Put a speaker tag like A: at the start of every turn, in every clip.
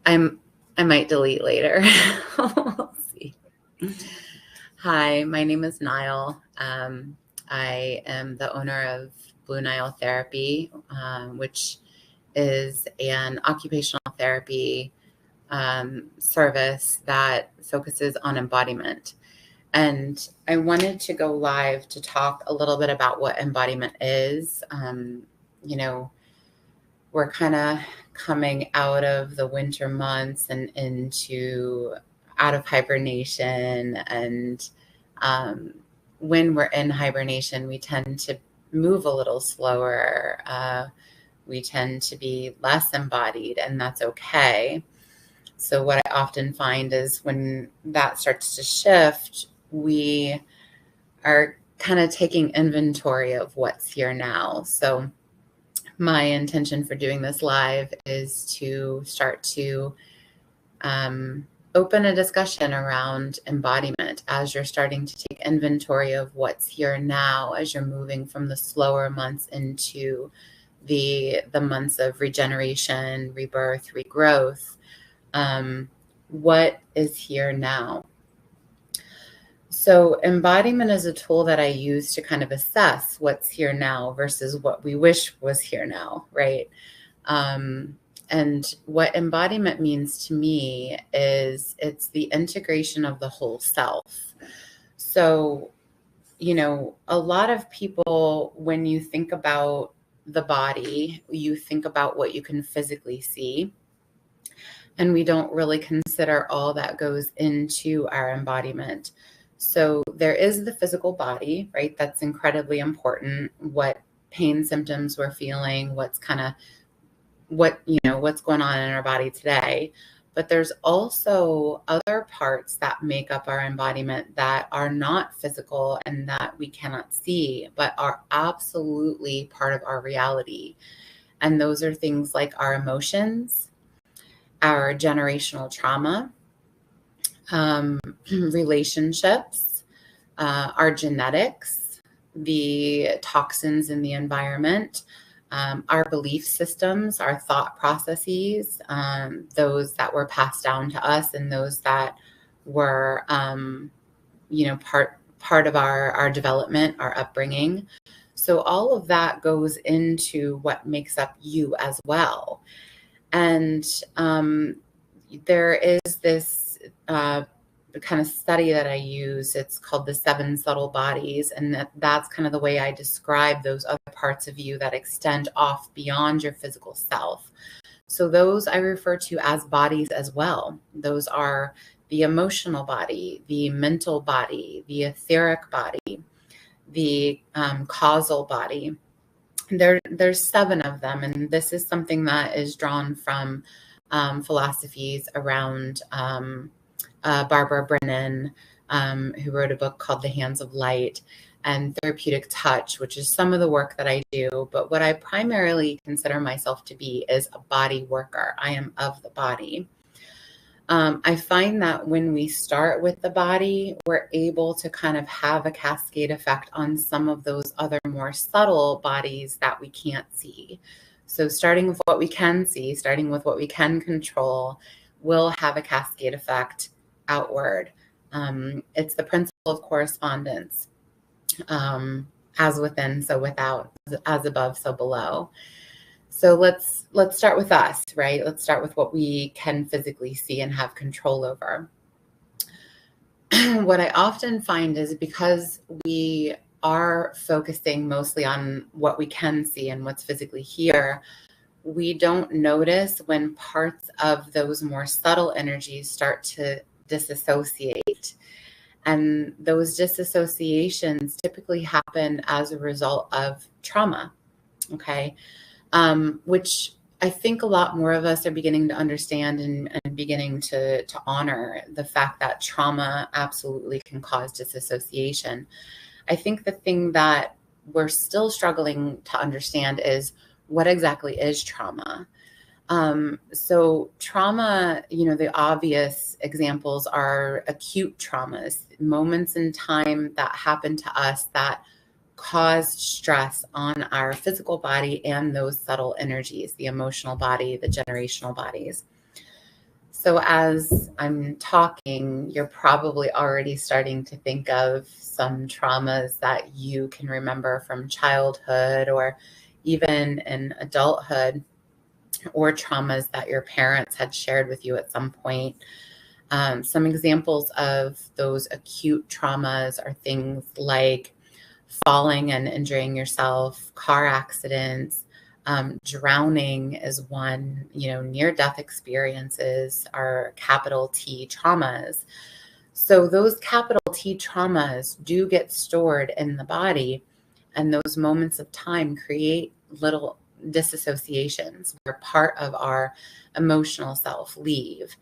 A: I might delete later. We'll see. Hi, my name is Nile. I am the owner of Blue Nile Therapy, which is an occupational therapy service that focuses on embodiment. And I wanted to go live to talk a little bit about what embodiment is. We're kind of coming out of the winter months and into out of hibernation. And when we're in hibernation, we tend to move a little slower. We tend to be less embodied, and that's okay. So what I often find is when that starts to shift, we are kind of taking inventory of what's here now. So my intention for doing this live is to start to open a discussion around embodiment as you're starting to take inventory of what's here now, as you're moving from the slower months into the months of regeneration, rebirth, regrowth. What is here now? So embodiment is a tool that I use to kind of assess what's here now versus what we wish was here now, right? And what embodiment means to me is it's the integration of the whole self. So, a lot of people, when you think about the body, you think about what you can physically see. And we don't really consider all that goes into our embodiment. So there is the physical body, right? That's incredibly important. What pain symptoms we're feeling, what's going on in our body today. But there's also other parts that make up our embodiment that are not physical and that we cannot see, but are absolutely part of our reality. And those are things like our emotions, our generational trauma, relationships, our genetics, the toxins in the environment, our belief systems, our thought processes, those that were passed down to us and those that were, part of our development, our upbringing. So all of that goes into what makes up you as well. And there is this kind of study that I use. It's called the 7 subtle bodies. And that's kind of the way I describe those other parts of you that extend off beyond your physical self. So those I refer to as bodies as well. Those are the emotional body, the mental body, the etheric body, the causal body. There's 7 of them. And this is something that is drawn from philosophies around Barbara Brennan, who wrote a book called The Hands of Light, and Therapeutic Touch, which is some of the work that I do. But what I primarily consider myself to be is a body worker. I am of the body. I find that when we start with the body, we're able to kind of have a cascade effect on some of those other more subtle bodies that we can't see. So starting with what we can see, starting with what we can control, will have a cascade effect outward. It's the principle of correspondence. As within, so without, as above, so below. So let's start with us, right? Let's start with what we can physically see and have control over. What I often find is because we are focusing mostly on what we can see and what's physically here, we don't notice when parts of those more subtle energies start to disassociate. And those disassociations typically happen as a result of trauma, okay? Which I think a lot more of us are beginning to understand and beginning to honor the fact that trauma absolutely can cause disassociation. I think the thing that we're still struggling to understand is what exactly is trauma. So trauma, the obvious examples are acute traumas, moments in time that happen to us that cause stress on our physical body and those subtle energies, the emotional body, the generational bodies. So as I'm talking, you're probably already starting to think of some traumas that you can remember from childhood or even in adulthood, or traumas that your parents had shared with you at some point. Some examples of those acute traumas are things like falling and injuring yourself, car accidents, drowning is one, near-death experiences are capital T traumas. So those capital T traumas do get stored in the body, and those moments of time create little disassociations where part of our emotional self leave.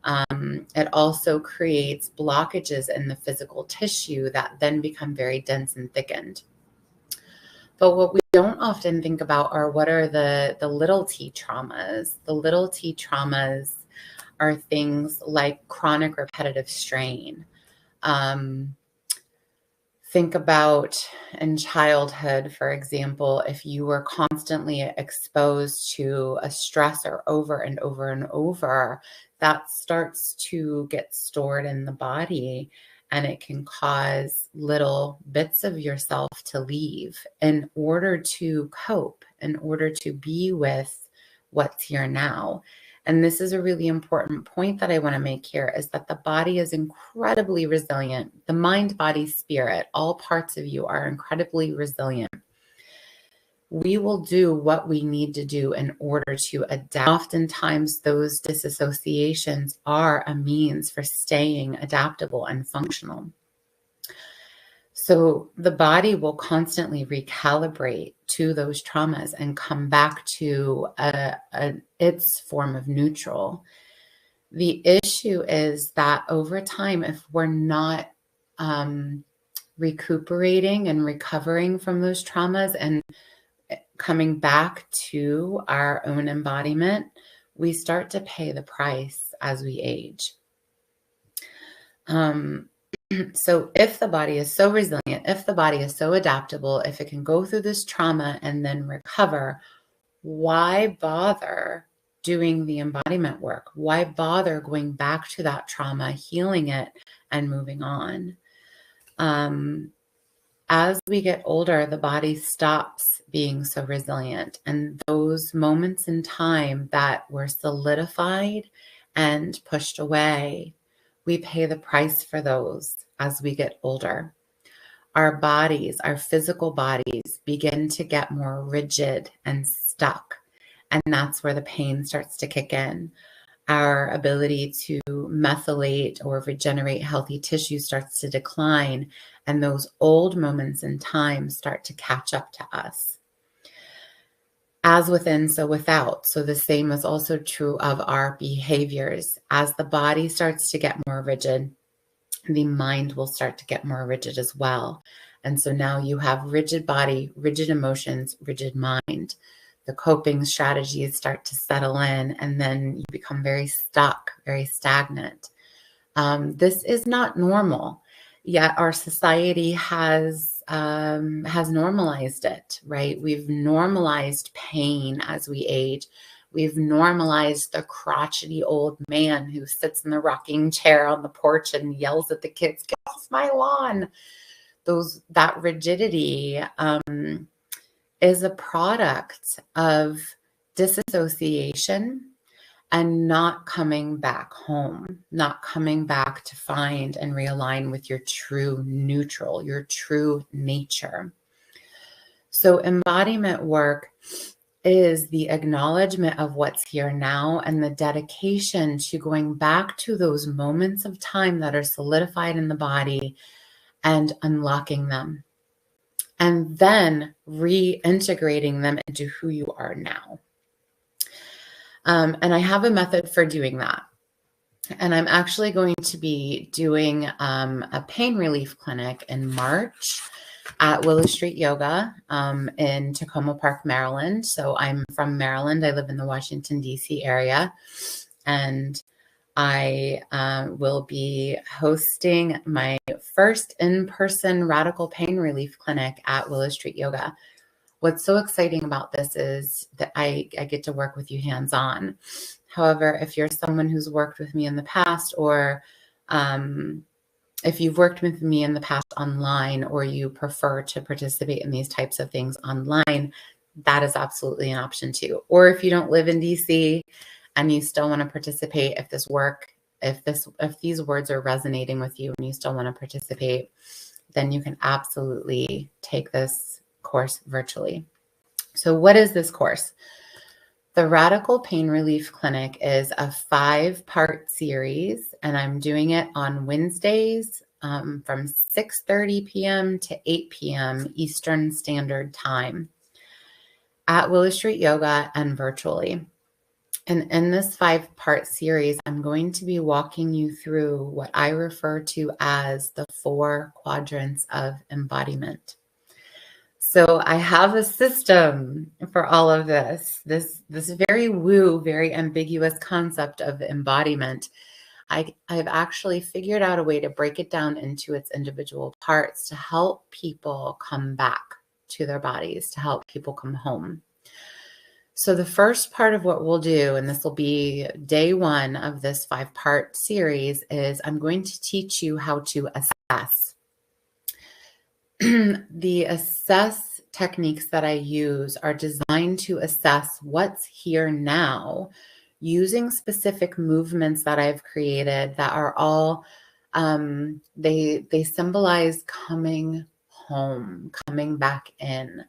A: It also creates blockages in the physical tissue that then become very dense and thickened. But what we don't often think about are what are the little t traumas. The little t traumas are things like chronic repetitive strain. Think about in childhood, for example, if you were constantly exposed to a stressor over and over and over, that starts to get stored in the body, and it can cause little bits of yourself to leave in order to cope, in order to be with what's here now. And this is a really important point that I want to make here, is that the body is incredibly resilient. The mind, body, spirit, all parts of you are incredibly resilient. We will do what we need to do in order to adapt. Oftentimes, those disassociations are a means for staying adaptable and functional. So the body will constantly recalibrate to those traumas and come back to its form of neutral. The issue is that over time, if we're not recuperating and recovering from those traumas and coming back to our own embodiment, we start to pay the price as we age. So if the body is so resilient, if the body is so adaptable, if it can go through this trauma and then recover, why bother doing the embodiment work? Why bother going back to that trauma, healing it, and moving on? As we get older, the body stops being so resilient. And those moments in time that were solidified and pushed away, we pay the price for those as we get older. Our bodies, our physical bodies, begin to get more rigid and stuck. And that's where the pain starts to kick in. Our ability to methylate or regenerate healthy tissue starts to decline. And those old moments in time start to catch up to us. As within, so without. So the same is also true of our behaviors. As the body starts to get more rigid, the mind will start to get more rigid as well. And so now you have rigid body, rigid emotions, rigid mind. The coping strategies start to settle in, and then you become very stuck, very stagnant. This is not normal, yet our society has normalized it, right? We've normalized pain as we age. We've normalized the crotchety old man who sits in the rocking chair on the porch and yells at the kids, "Get off my lawn." That rigidity is a product of disassociation and not coming back home, not coming back to find and realign with your true neutral, your true nature. So embodiment work is the acknowledgement of what's here now and the dedication to going back to those moments of time that are solidified in the body and unlocking them, and then reintegrating them into who you are now. And I have a method for doing that. And I'm actually going to be doing a pain relief clinic in March at Willow Street Yoga in Tacoma Park, Maryland. So I'm from Maryland. I live in the Washington, D.C. area. And I will be hosting my first in-person radical pain relief clinic at Willow Street Yoga. What's so exciting about this is that I get to work with you hands-on. However, if you're someone who's worked with me in the past, or if you've worked with me in the past online, or you prefer to participate in these types of things online, that is absolutely an option too. Or if you don't live in DC and you still want to participate, if these words are resonating with you and you still want to participate, then you can absolutely take this course virtually. So what is this course? The Radical Pain Relief Clinic is a 5-part series, and I'm doing it on Wednesdays from 6:30 p.m. to 8 p.m. Eastern Standard Time at Willow Street Yoga and virtually. And in this 5-part series, I'm going to be walking you through what I refer to as the 4 quadrants of embodiment. So I have a system for all of this very woo, very ambiguous concept of embodiment. I've actually figured out a way to break it down into its individual parts to help people come back to their bodies, to help people come home. So the first part of what we'll do, and this will be day 1 of this 5-part series, is I'm going to teach you how to assess. The assess techniques that I use are designed to assess what's here now using specific movements that I've created that are all, they symbolize coming home, coming back in.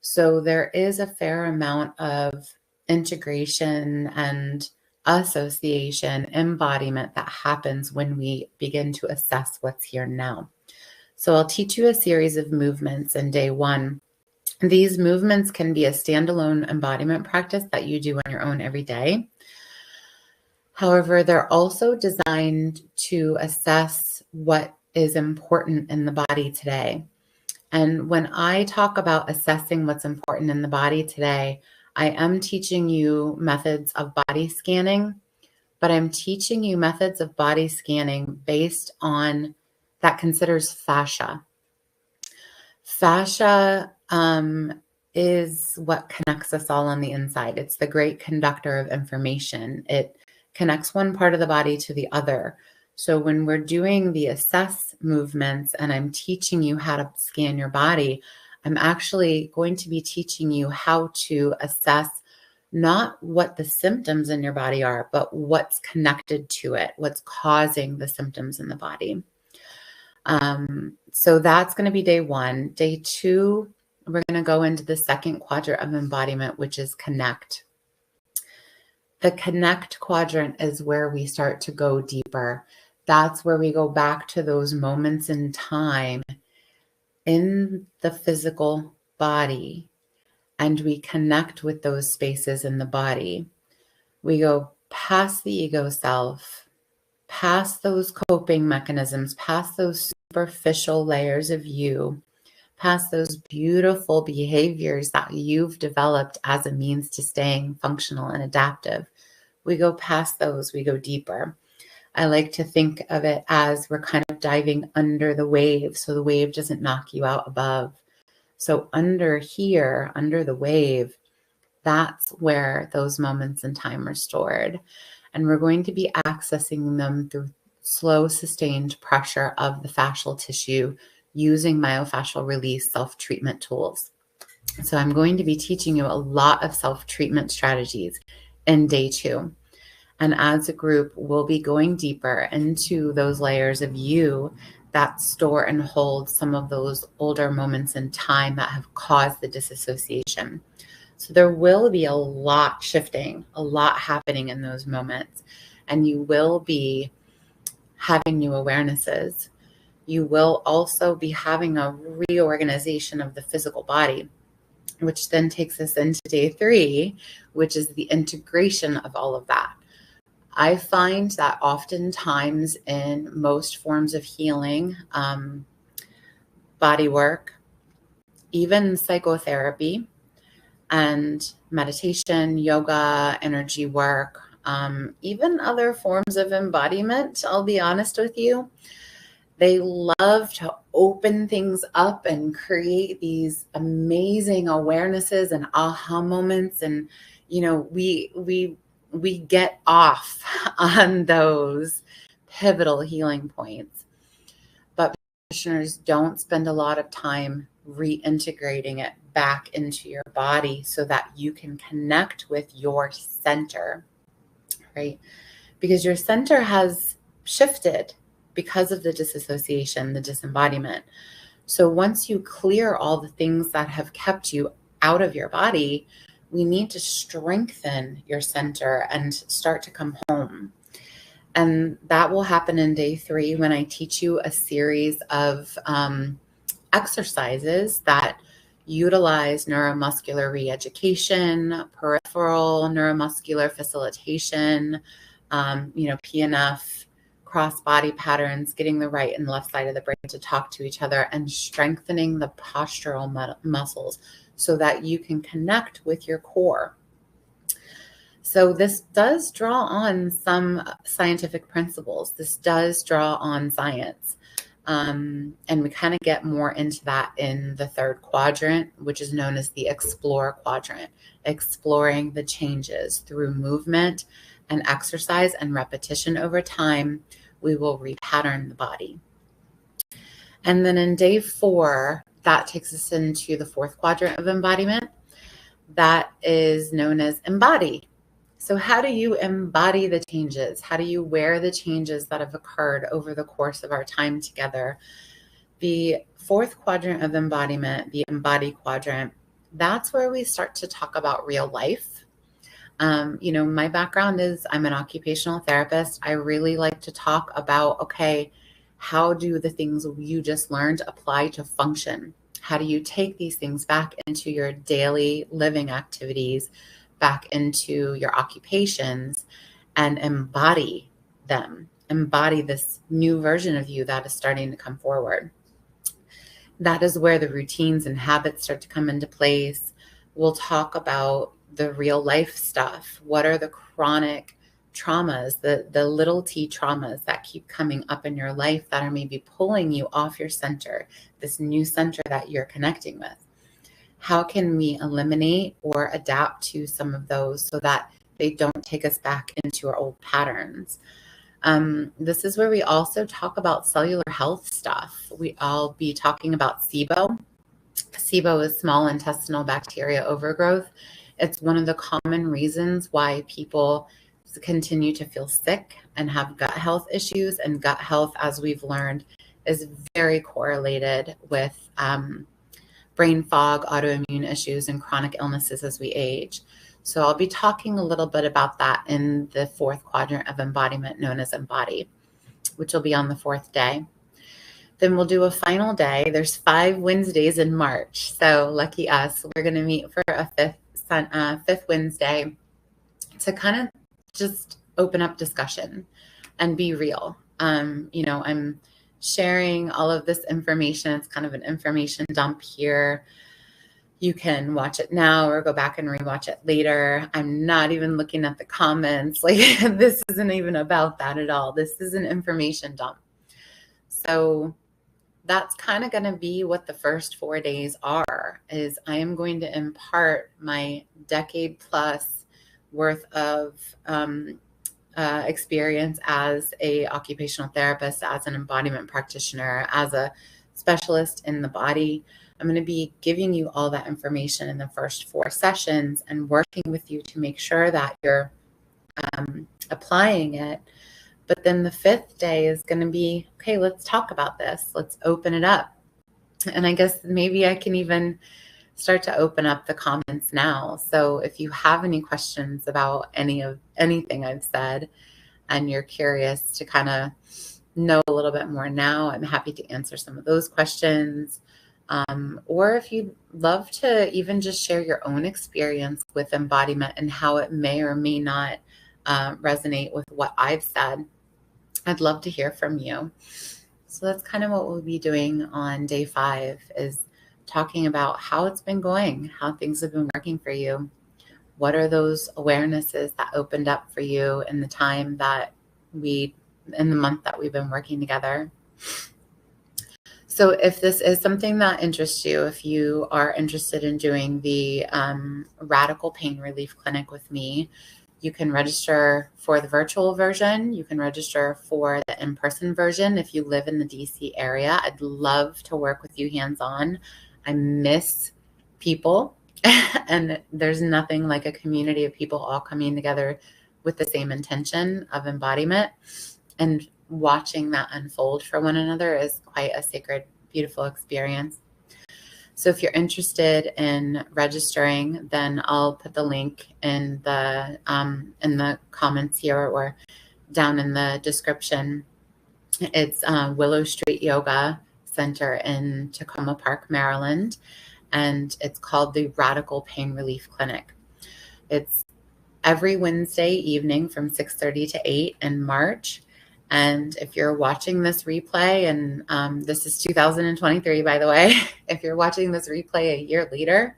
A: So there is a fair amount of integration and association, embodiment that happens when we begin to assess what's here now. So I'll teach you a series of movements in day 1. These movements can be a standalone embodiment practice that you do on your own every day. However, they're also designed to assess what is important in the body today. And when I talk about assessing what's important in the body today, I am teaching you methods of body scanning, but I'm teaching you methods of body scanning based on that considers fascia. Fascia is what connects us all on the inside. It's the great conductor of information. It connects one part of the body to the other. So when we're doing the assess movements and I'm teaching you how to scan your body, I'm actually going to be teaching you how to assess not what the symptoms in your body are, but what's connected to it, what's causing the symptoms in the body. So that's going to be day 1. Day 2, we're going to go into the 2nd quadrant of embodiment, which is connect. The connect quadrant is where we start to go deeper. That's where we go back to those moments in time in the physical body, and we connect with those spaces in the body. We go past the ego self, past those coping mechanisms, past those superficial layers of you, past those beautiful behaviors that you've developed as a means to staying functional and adaptive. We go past those, we go deeper. I like to think of it as we're kind of diving under the wave so the wave doesn't knock you out above. So under here, under the wave, that's where those moments in time are stored. And we're going to be accessing them through slow, sustained pressure of the fascial tissue using myofascial release self-treatment tools. So I'm going to be teaching you a lot of self-treatment strategies in day 2. And as a group, we'll be going deeper into those layers of you that store and hold some of those older moments in time that have caused the disassociation. So there will be a lot shifting, a lot happening in those moments. And you will be having new awarenesses. You will also be having a reorganization of the physical body, which then takes us into day 3, which is the integration of all of that. I find that oftentimes in most forms of healing, body work, even psychotherapy and meditation, yoga, energy work, even other forms of embodiment, I'll be honest with you, They love to open things up and create these amazing awarenesses and aha moments. And, we get off on those pivotal healing points. But practitioners don't spend a lot of time reintegrating it back into your body so that you can connect with your center, right? Because your center has shifted because of the disassociation, the disembodiment. So once you clear all the things that have kept you out of your body, we need to strengthen your center and start to come home. And that will happen in day 3 when I teach you a series of exercises that utilize neuromuscular re-education, peripheral neuromuscular facilitation, PNF, cross body patterns, getting the right and left side of the brain to talk to each other, and strengthening the postural muscles so that you can connect with your core. So this does draw on some scientific principles. This does draw on science. And we kind of get more into that in the 3rd quadrant, which is known as the explore quadrant, exploring the changes through movement and exercise and repetition over time. We will repattern the body. And then in day 4, that takes us into the 4th quadrant of embodiment. That is known as embody. So how do you embody the changes? How do you wear the changes that have occurred over the course of our time together? The 4th quadrant of embodiment, the embody quadrant, that's where we start to talk about real life. My background is I'm an occupational therapist. I really like to talk about, okay, how do the things you just learned apply to function? How do you take these things back into your daily living activities, back into your occupations, and embody them, embody this new version of you that is starting to come forward? That is where the routines and habits start to come into place. We'll talk about the real life stuff. What are the chronic traumas, the little t traumas that keep coming up in your life that are maybe pulling you off your center, this new center that you're connecting with? How can we eliminate or adapt to some of those so that they don't take us back into our old patterns? This is where we also talk about cellular health stuff. I'll be talking about SIBO. SIBO is small intestinal bacteria overgrowth. It's one of the common reasons why people continue to feel sick and have gut health issues. And gut health, as we've learned, is very correlated with brain fog, autoimmune issues, and chronic illnesses as we age. So I'll be talking a little bit about that in the 4th quadrant of embodiment, known as embody, which will be on the 4th day. Then we'll do a final day. There's 5 Wednesdays in March. So lucky us, we're going to meet for a 5th Wednesday to kind of just open up discussion and be real. I'm sharing all of this information. It's kind of an information dump here. You can watch it now or go back and rewatch it later. I'm not even looking at the comments. Like, this isn't even about that at all. This is an information dump. So that's kind of going to be what the first 4 days are, is I am going to impart my decade plus worth of experience as a occupational therapist, as an embodiment practitioner, as a specialist in the body. I'm going to be giving you all that information in the first 4 sessions and working with you to make sure that you're applying it. But then the 5th day is going to be, okay, let's talk about this. Let's open it up. And I guess maybe I can even start to open up the comments now. So if you have any questions about anything I've said and you're curious to kind of know a little bit more now, I'm happy to answer some of those questions. Or if you'd love to even just share your own experience with embodiment and how it may or may not resonate with what I've said, I'd love to hear from you. So that's kind of what we'll be doing on day 5, is talking about how it's been going, how things have been working for you. What are those awarenesses that opened up for you in the time that in the month that we've been working together? So if this is something that interests you, if you are interested in doing the Radical Pain Relief Clinic with me, you can register for the virtual version. You can register for the in-person version if you live in the DC area. I'd love to work with you hands-on. I miss people, and there's nothing like a community of people all coming together with the same intention of embodiment. And watching that unfold for one another is quite a sacred, beautiful experience. So if you're interested in registering, then I'll put the link in the comments here or down in the description. It's Willow Street Yoga Center in Tacoma Park, Maryland, and it's called the Radical Pain Relief Clinic. It's every Wednesday evening from 6:30 to 8 in March. And if you're watching this replay, and this is 2023, by the way, if you're watching this replay a year later,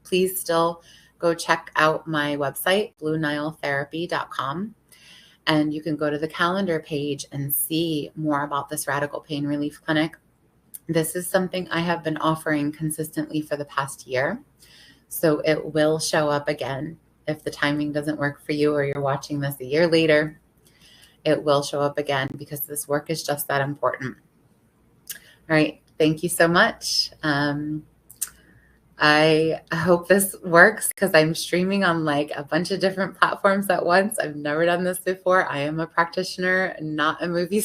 A: please still go check out my website, blueniletherapy.com. And you can go to the calendar page and see more about this Radical Pain Relief Clinic. This is something I have been offering consistently for the past year. So it will show up again. If the timing doesn't work for you or you're watching this a year later, it will show up again because this work is just that important. All right. Thank you so much. I hope this works because I'm streaming on like a bunch of different platforms at once. I've never done this before. I am a practitioner, not a movie